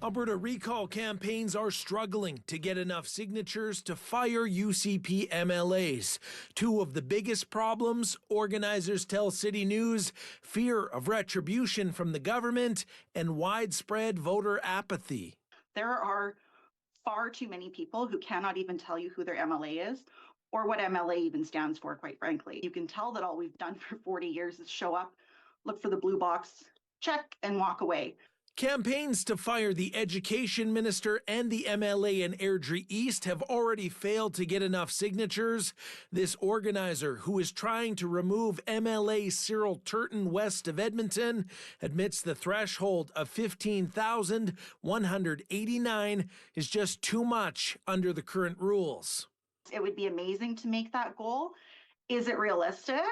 Alberta recall campaigns are struggling to get enough signatures to fire UCP MLAs. Two of the biggest problems, organizers tell City News, fear of retribution from the government and widespread voter apathy. There are far too many people who cannot even tell you who their MLA is or what MLA even stands for, quite frankly. You can tell that all we've done for 40 years is show up, look for the blue box, check, and walk away. Campaigns to fire the education minister and the MLA in Airdrie East have already failed to get enough signatures. This organizer, who is trying to remove MLA Cyril Turton west of Edmonton, admits the threshold of 15,189 is just too much under the current rules. It would be amazing to make that goal. Is it realistic?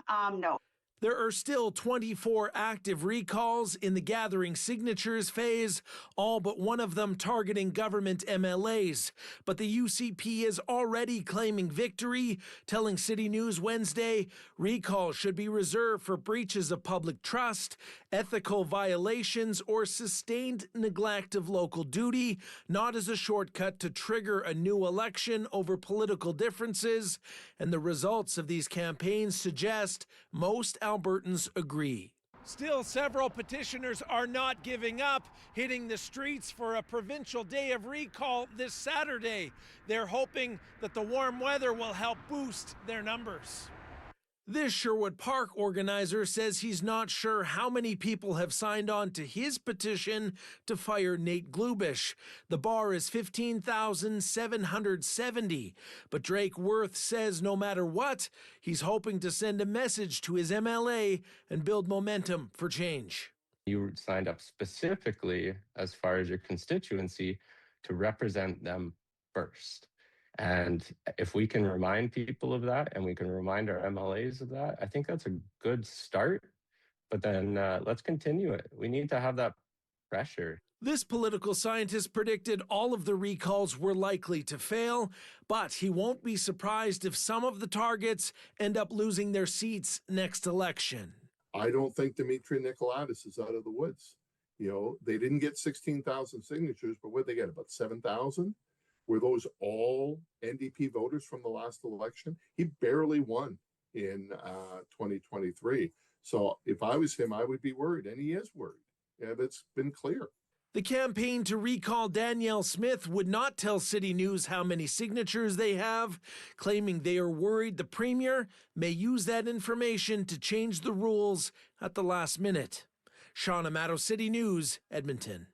No. There are still 24 active recalls in the gathering signatures phase, all but one of them targeting government MLAs. But the UCP is already claiming victory, telling City News Wednesday recalls should be reserved for breaches of public trust, ethical violations, or sustained neglect of local duty, not as a shortcut to trigger a new election over political differences. And the results of these campaigns suggest most Albertans agree. Still, several petitioners are not giving up, hitting the streets for a Provincial Day of Recall this Saturday. They're hoping that the warm weather will help boost their numbers. This Sherwood Park organizer says he's not sure how many people have signed on to his petition to fire Nate Glubish. The bar is 15,770. But Drake Worth says no matter what, he's hoping to send a message to his MLA and build momentum for change. You signed up specifically, as far as your constituency, to represent them first. And if we can remind people of that and we can remind our MLAs of that, I think that's a good start. But then let's continue it. We need to have that pressure. This political scientist predicted all of the recalls were likely to fail, but he won't be surprised if some of the targets end up losing their seats next election. I don't think Dimitri Nicolaidis is out of the woods. You know, they didn't get 16,000 signatures, but what did they get, about 7,000? Were those all NDP voters from the last election? He barely won in 2023. So if I was him, I would be worried, and he is worried. Yeah, that's been clear. The campaign to recall Danielle Smith would not tell City News how many signatures they have, claiming they are worried the Premier may use that information to change the rules at the last minute. Sean Amato, City News, Edmonton.